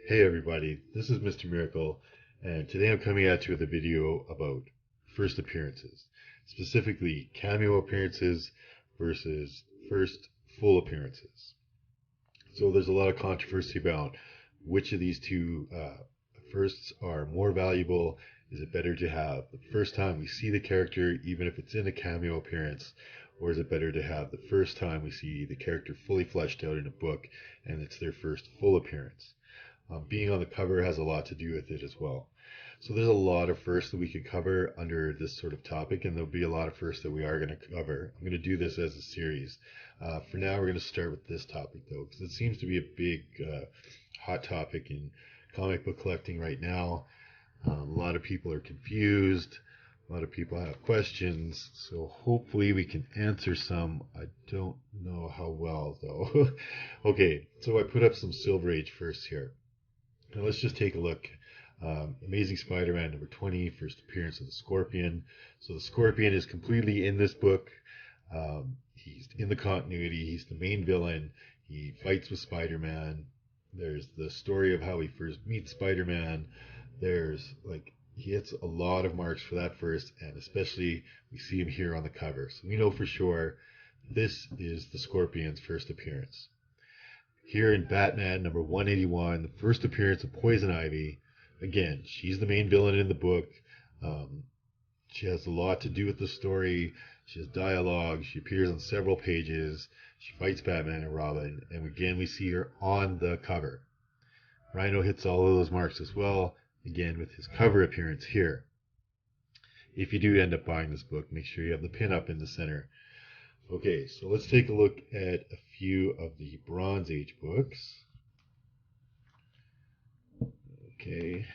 Hey everybody, this is Mr. Miracle, and today I'm coming at you with a video about first appearances, specifically cameo appearances versus first full appearances. So there's a lot of controversy about which of these two firsts are more valuable. Is it better to have the first time we see the character, even if it's in a cameo appearance, or is it better to have the first time we see the character fully fleshed out in a book and it's their first full appearance? Being on the cover has a lot to do with it as well. So there's a lot of firsts that we could cover under this sort of topic, and there'll be a lot of firsts that we are going to cover. I'm going to do this as a series. For now, we're going to start with this topic, though, because it seems to be a big, hot topic in comic book collecting right now. A lot of people are confused. A lot of people have questions, so hopefully we can answer some. I don't know how well, though. Okay, so I put up some Silver Age firsts here. Now let's just take a look. Amazing Spider-Man number 20, first appearance of the Scorpion. So the Scorpion is completely in this book. He's in the continuity. He's the main villain. He fights with Spider-Man. There's the story of how he first meets Spider-Man. He hits a lot of marks for that first, and especially we see him here on the cover. So we know for sure this is the Scorpion's first appearance. Here in Batman number 181, the first appearance of Poison Ivy. Again, she's the main villain in the book. She has a lot to do with the story. She has dialogue. She appears on several pages. She fights Batman and Robin. And again, we see her on the cover. Rhino hits all of those marks as well, again with his cover appearance here. If you do end up buying this book, make sure you have the pin up in the center. Okay, so let's take a look at a few of the Bronze Age books. Okay.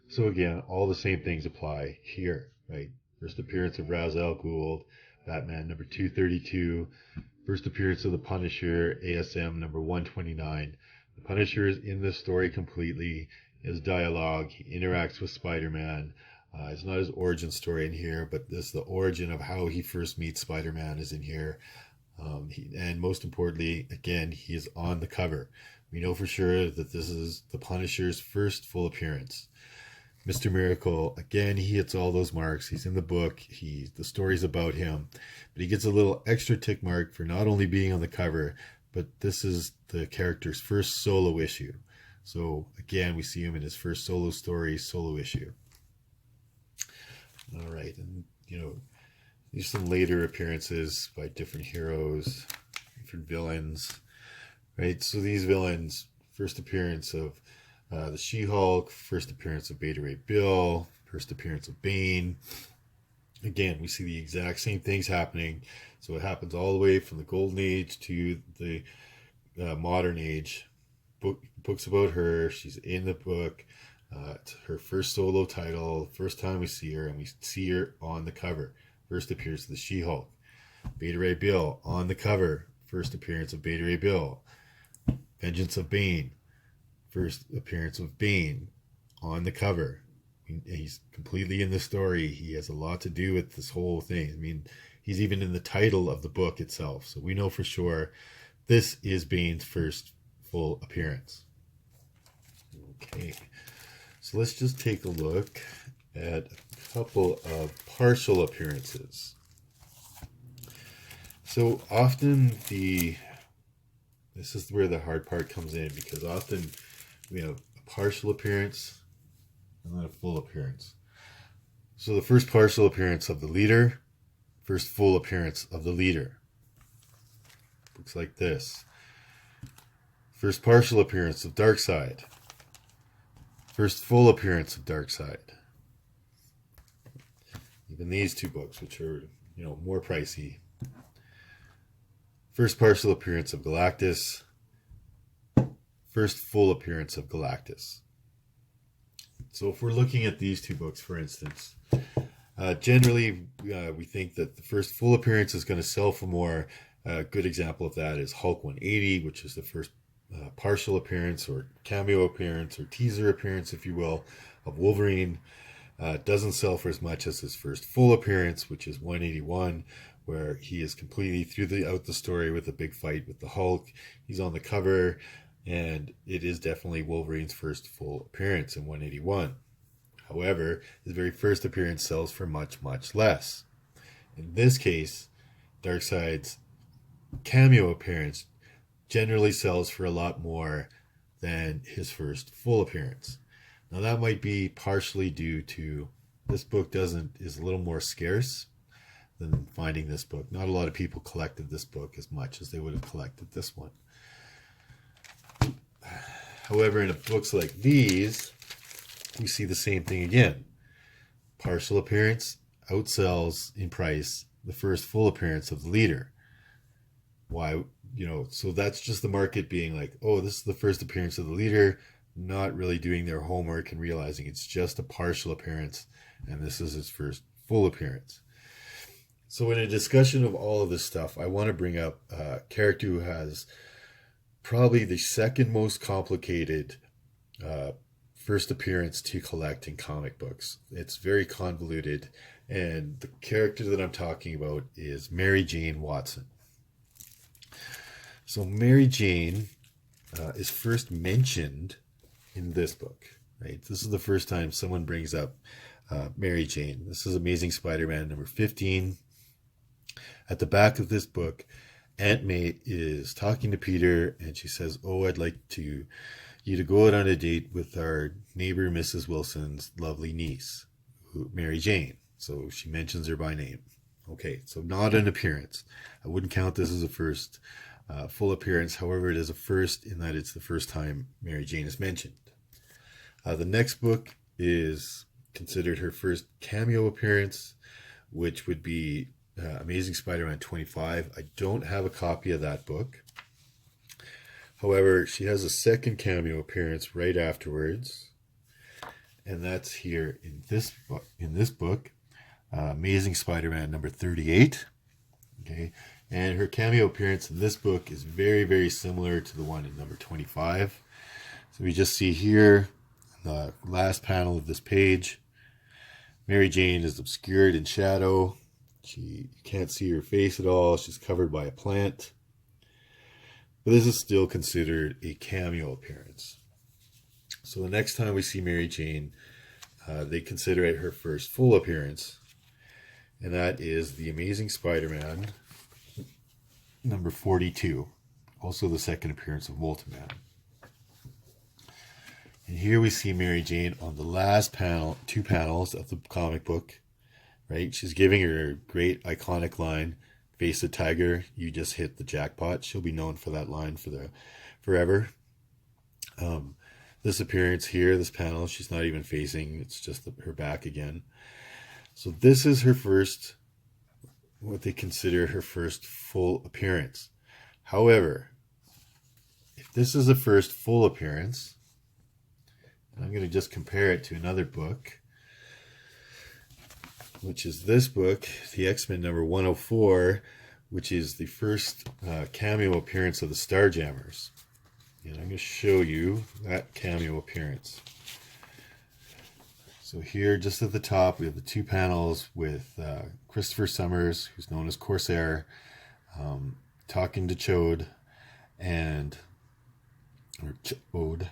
So again, all the same things apply here, right? First appearance of Ra's al Ghul, Batman number 232. First appearance of the Punisher, ASM number 129. The Punisher is in this story completely. His dialogue, he interacts with Spider-Man. It's not his origin story in here, but the origin of how he first meets Spider-Man is in here. And most importantly, again, he is on the cover. We know for sure that this is the Punisher's first full appearance. Mr. Miracle, again, he hits all those marks. He's in the book. The story's about him. But he gets a little extra tick mark for not only being on the cover, but this is the character's first solo issue. So again, we see him in his first solo story, solo issue. All right, and these are some later appearances by different heroes, different villains, right? So these villains, first appearance of the She-Hulk, first appearance of Beta Ray Bill, first appearance of Bane. Again, we see the exact same things happening. So it happens all the way from the Golden Age to the modern age. Books about her. She's in the book. It's her first solo title, first time we see her, and we see her on the cover. First appearance of the She-Hulk. Beta Ray Bill on the cover. First appearance of Beta Ray Bill. Vengeance of Bane. First appearance of Bane on the cover. He's completely in the story. He has a lot to do with this whole thing. I mean, he's even in the title of the book itself. So we know for sure this is Bane's first full appearance. Okay. So let's just take a look at a couple of partial appearances. So often this is where the hard part comes in, because often we have a partial appearance and then a full appearance. So the first partial appearance of the leader, first full appearance of the leader. Looks like this. First partial appearance of Darkseid. First full appearance of Darkseid. Even these two books, which are, more pricey. First partial appearance of Galactus. First full appearance of Galactus. So if we're looking at these two books, for instance, generally we think that the first full appearance is going to sell for more. A good example of that is Hulk 180, which is the first partial appearance or cameo appearance or teaser appearance, if you will, of Wolverine. Doesn't sell for as much as his first full appearance, which is 181, where he is completely throughout the story with a big fight with the Hulk. He's on the cover, and it is definitely Wolverine's first full appearance in 181. However, his very first appearance sells for much, much less. In this case, Darkseid's cameo appearance generally sells for a lot more than his first full appearance. Now that might be partially due to this book is a little more scarce than finding this book. Not a lot of people collected this book as much as they would have collected this one. However, in books like these, we see the same thing again. Partial appearance outsells in price the first full appearance of the leader. Why? So that's just the market being like, oh, this is the first appearance of the leader, not really doing their homework and realizing it's just a partial appearance and this is his first full appearance. So in a discussion of all of this stuff, I want to bring up a character who has probably the second most complicated first appearance to collect in comic books. It's very convoluted, and the character that I'm talking about is Mary Jane Watson. So Mary Jane is first mentioned in this book, right? This is the first time someone brings up Mary Jane. This is Amazing Spider-Man number 15. At the back of this book, Aunt May is talking to Peter, and she says, oh, I'd like you to go out on a date with our neighbor, Mrs. Wilson's lovely niece, Mary Jane. So she mentions her by name. Okay, so not an appearance. I wouldn't count this as a first full appearance. However, it is a first in that it's the first time Mary Jane is mentioned. The next book is considered her first cameo appearance, which would be Amazing Spider-Man 25. I don't have a copy of that book. However, she has a second cameo appearance right afterwards, and that's here in this book, Amazing Spider-Man number 38. Okay, and her cameo appearance in this book is very, very similar to the one in number 25. So we just see here, the last panel of this page, Mary Jane is obscured in shadow. You can't see her face at all. She's covered by a plant. But this is still considered a cameo appearance. So the next time we see Mary Jane, they consider it her first full appearance. And that is The Amazing Spider-Man number 42. Also the second appearance of Molten Man. And here we see Mary Jane on the last panel, 2 panels of the comic book. Right? She's giving her great iconic line, "Face the tiger, you just hit the jackpot." She'll be known for that line forever. This appearance here, this panel, she's not even facing, it's just her back again. So this is her first, what they consider her first full appearance. However, if this is a first full appearance, I'm going to just compare it to another book, which is this book, the X-Men number 104, which is the first cameo appearance of the Starjammers. And I'm going to show you that cameo appearance. So here, just at the top, we have the 2 panels with Christopher Summers, who's known as Corsair, talking to Chode, or Chode.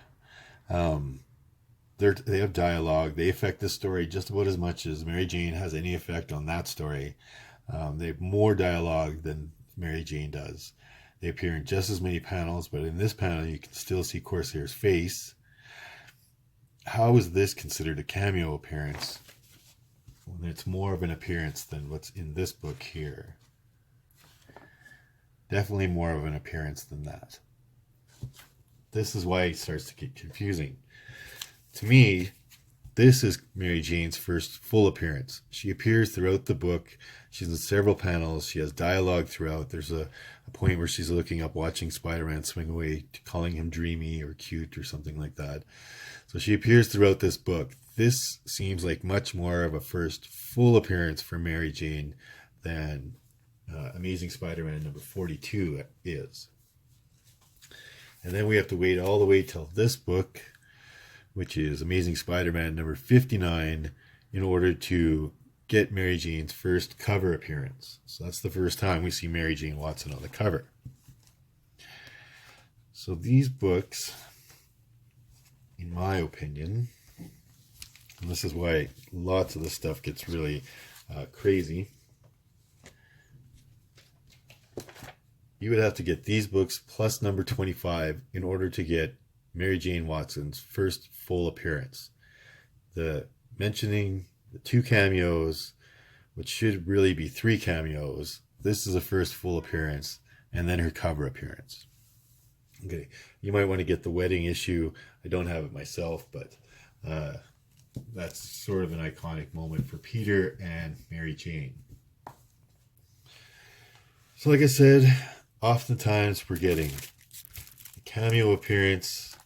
They have dialogue. They affect this story just about as much as Mary Jane has any effect on that story. They have more dialogue than Mary Jane does. They appear in just as many panels, but in this panel you can still see Corsair's face. How is this considered a cameo appearance when it's more of an appearance than what's in this book here? Definitely more of an appearance than that. This is why it starts to get confusing. To me, this is Mary Jane's first full appearance. She appears throughout the book. She's in several panels. She has dialogue throughout. There's a point where she's looking up, watching Spider-Man swing away, calling him dreamy or cute or something like that. So she appears throughout this book. This seems like much more of a first full appearance for Mary Jane than Amazing Spider-Man number 42 is. And then we have to wait all the way till this book, which is Amazing Spider-Man number 59, in order to get Mary Jane's first cover appearance. So that's the first time we see Mary Jane Watson on the cover. So these books, in my opinion, and this is why lots of the stuff gets really crazy, you would have to get these books plus number 25 in order to get Mary Jane Watson's first full appearance. Mentioning the 2 cameos, which should really be 3 cameos. This is the first full appearance, and then her cover appearance. Okay, you might want to get the wedding issue. I don't have it myself, but that's sort of an iconic moment for Peter and Mary Jane. So like I said, oftentimes we're getting a cameo appearance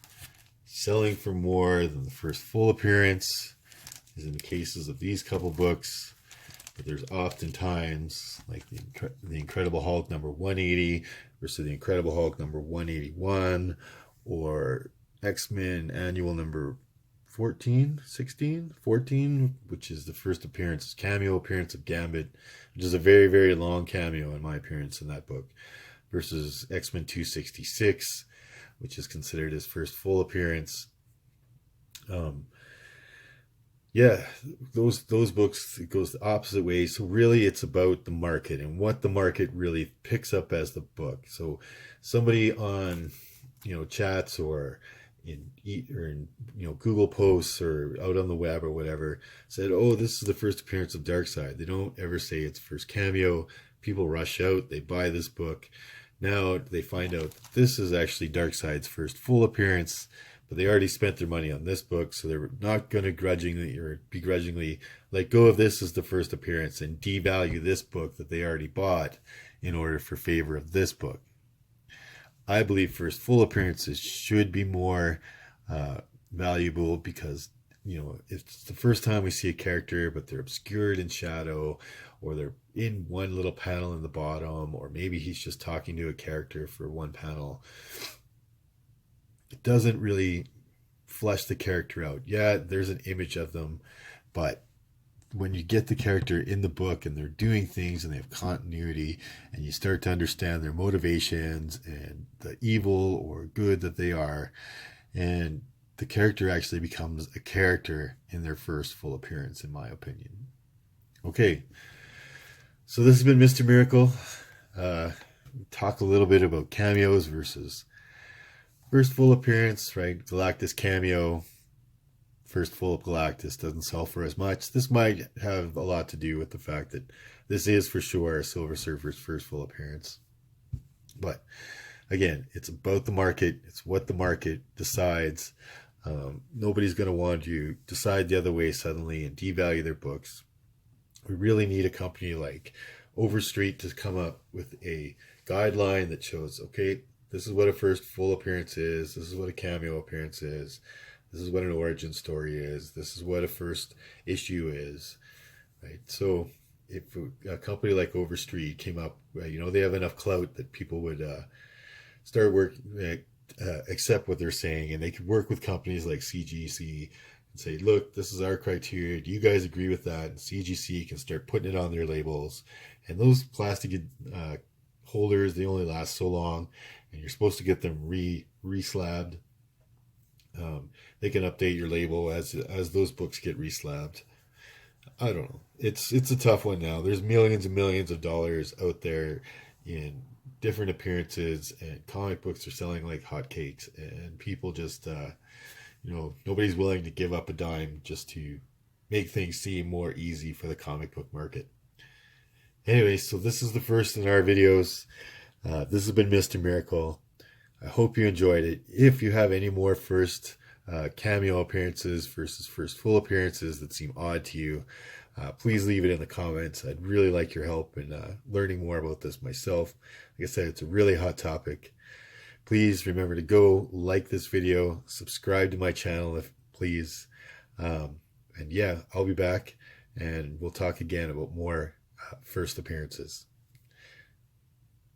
selling for more than the first full appearance, as in the cases of these couple books. But there's oftentimes like the Incredible Hulk number 180 versus the Incredible Hulk number 181, or X-Men annual number 14, which is the first cameo appearance of Gambit, which is a very, very long cameo in my appearance in that book, versus X-Men 266, which is considered his first full appearance. Yeah, those books, it goes the opposite way. So really it's about the market and what the market really picks up as the book. So somebody on, chats or in Google posts or out on the web or whatever said, oh, this is the first appearance of Darkseid. They don't ever say it's first cameo. People rush out, they buy this book. Now they find out that this is actually Darkseid's first full appearance, but they already spent their money on this book, so they're not going to begrudgingly let go of this as the first appearance and devalue this book that they already bought in order for favor of this book. I believe first full appearances should be more valuable because, if it's the first time we see a character, but they're obscured in shadow, or they're in one little panel in the bottom, or maybe he's just talking to a character for one panel, it doesn't really flesh the character out. Yeah, there's an image of them, but when you get the character in the book and they're doing things and they have continuity, and you start to understand their motivations and the evil or good that they are, and the character actually becomes a character in their first full appearance, in my opinion. Okay, so this has been Mr. Miracle. Talk a little bit about cameos versus first full appearance, right? Galactus cameo, first full of Galactus doesn't sell for as much. This might have a lot to do with the fact that this is for sure Silver Surfer's first full appearance. But again, it's about the market. It's what the market decides. Nobody's going to want to decide the other way suddenly and devalue their books. We really need a company like Overstreet to come up with a guideline that shows, okay, this is what a first full appearance is. This is what a cameo appearance is. This is what an origin story is. This is what a first issue is, right? So if a company like Overstreet came up, they have enough clout that people would start working, accept what they're saying, and they could work with companies like CGC and say, look, this is our criteria. Do you guys agree with that? And CGC can start putting it on their labels. And those plastic holders, they only last so long, and you're supposed to get them re-slabbed. They can update your label as those books get reslabbed. I don't know. It's a tough one now. There's millions and millions of dollars out there in different appearances, and comic books are selling like hotcakes, and people just nobody's willing to give up a dime just to make things seem more easy for the comic book market. Anyway, so this is the first in our videos. This has been Mr. Miracle. I hope you enjoyed it. If you have any more first cameo appearances versus first full appearances that seem odd to you, please leave it in the comments. I'd really like your help in learning more about this myself. Like I said, it's a really hot topic. Please remember to go like this video, subscribe to my channel, please. And yeah, I'll be back, and we'll talk again about more first appearances.